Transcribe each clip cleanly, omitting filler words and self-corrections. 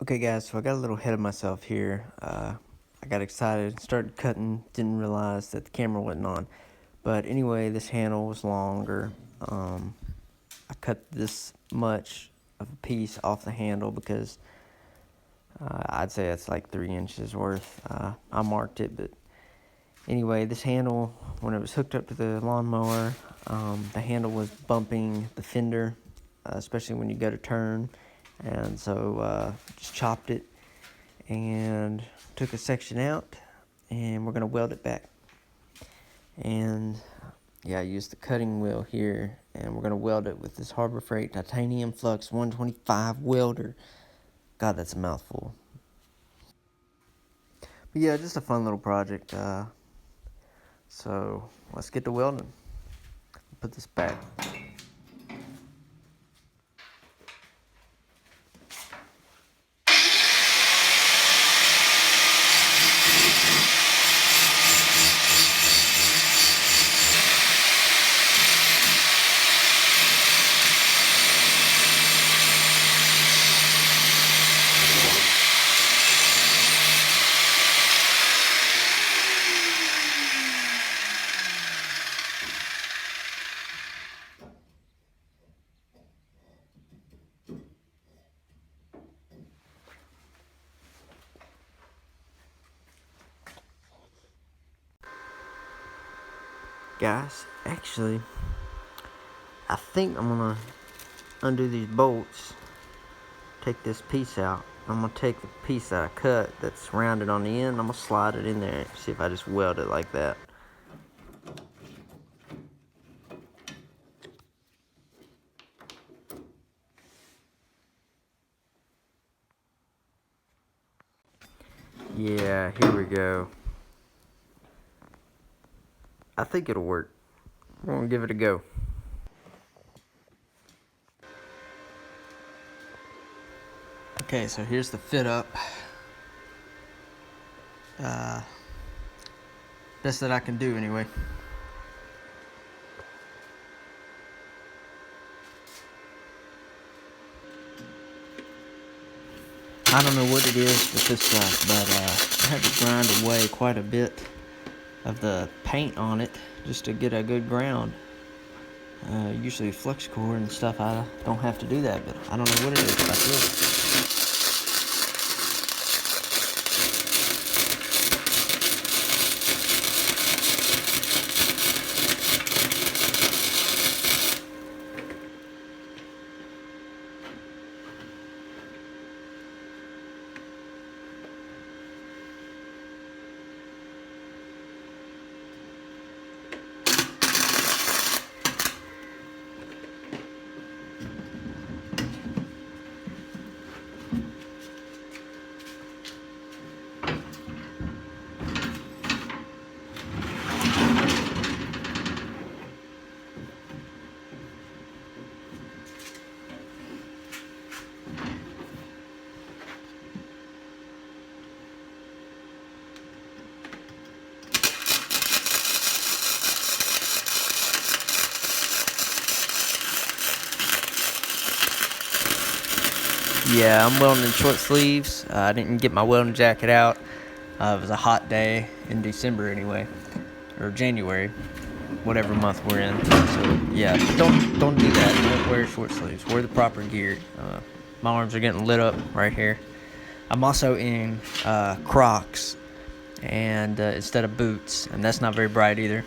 Okay guys, so I got a little ahead of myself here. I got excited, started cutting, didn't realize that the camera wasn't on. But anyway, this handle was longer. I cut this much of a piece off the handle because I'd say it's like 3 inches worth. I marked it, but anyway, this handle, when it was hooked up to the lawnmower, the handle was bumping the fender, especially when you go to turn. And so just chopped it and took a section out, and we're going to weld it back. And yeah, I used the cutting wheel here, and we're going to weld it with this Harbor Freight titanium flux 125 welder. God, that's a mouthful. But yeah, just a fun little project. So let's get to welding. Put this back. Guys, actually, I think I'm gonna undo these bolts, take this piece out. I'm gonna take the piece that I cut that's rounded on the end, I'm gonna slide it in there, see if I just weld it like that. Yeah, here we go. I think it'll work. We're gonna give it a go. Okay, so here's the fit up. Best that I can do anyway. I don't know what it is with this stuff, but I had to grind away quite a bit of the paint on it just to get a good ground. Usually flux core and stuff, I don't have to do that, but I don't know what it is, but I feel it. Yeah, I'm welding in short sleeves. I didn't get my welding jacket out. It was a hot day in December anyway, or January, whatever month we're in. So yeah, don't do that. Don't wear short sleeves. Wear the proper gear. My arms are getting lit up right here. I'm also in Crocs, and instead of boots, and that's not very bright either.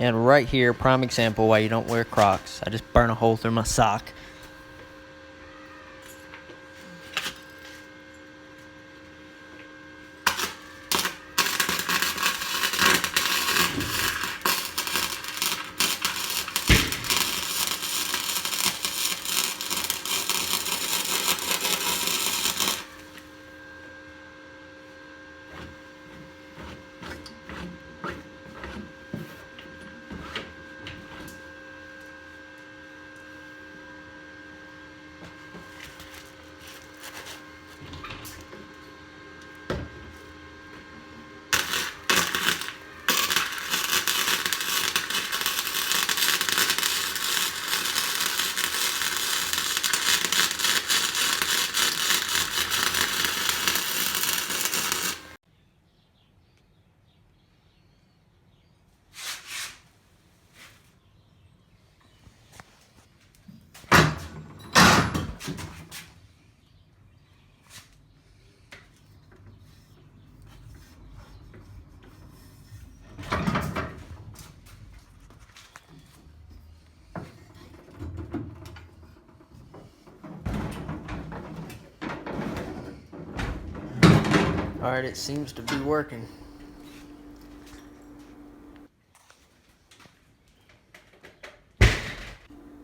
And right here, prime example why you don't wear Crocs. I just burn a hole through my sock. Alright, it seems to be working.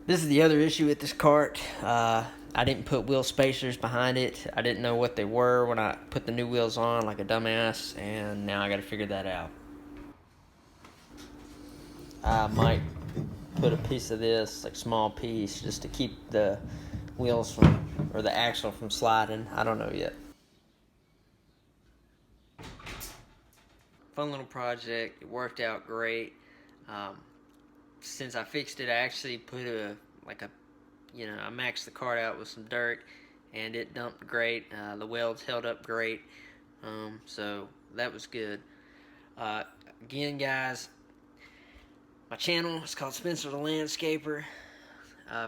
This is the other issue with this cart. I didn't put wheel spacers behind it. I didn't know what they were when I put the new wheels on like a dumbass, and now I gotta figure that out. I might put a piece of this, like small piece, just to keep the wheels from, or the axle from sliding. I don't know yet. Fun little project. It worked out great. Since I fixed it, I actually put I maxed the cart out with some dirt, and it dumped great. The welds held up great, so that was good. Again, guys, my channel is called Spencer the Landscaper.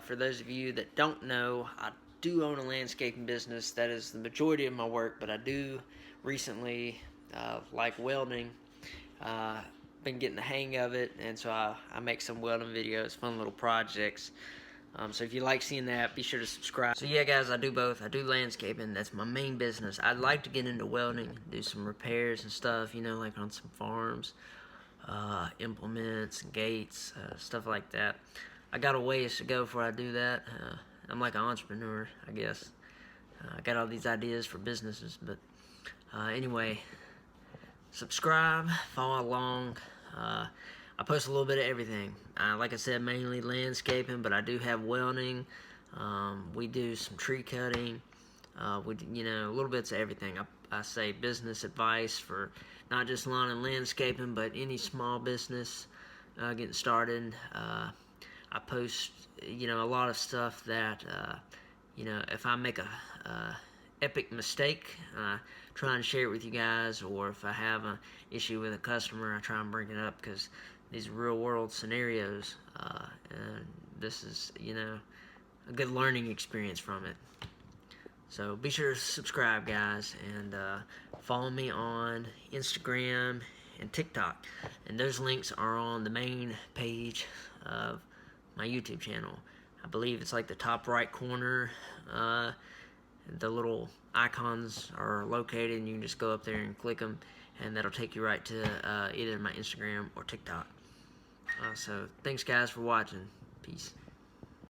For those of you that don't know, I do own a landscaping business. That is the majority of my work, but I do recently like welding. Been getting the hang of it, and so I make some welding videos, fun little projects. So if you like seeing that, be sure to subscribe. So yeah, guys, I do both. I do landscaping. That's my main business. I'd like to get into welding, do some repairs and stuff, like on some farms, implements, gates, stuff like that. I got a ways to go before I do that. I'm like an entrepreneur, I guess. I got all these ideas for businesses, but anyway, subscribe, follow along. I post a little bit of everything. Like I said, mainly landscaping, but I do have welding. We do some tree cutting. We little bits of everything. I say business advice for not just lawn and landscaping, but any small business getting started. I post a lot of stuff that if I make a epic mistake, try and share it with you guys, or if I have an issue with a customer, I try and bring it up, because these real world scenarios, and this is a good learning experience from it. So be sure to subscribe, guys, and follow me on Instagram and TikTok, and those links are on the main page of my YouTube channel. I believe it's like the top right corner. The little icons are located, and you can just go up there and click them, and that'll take you right to either my Instagram or TikTok. So thanks, guys, for watching. Peace.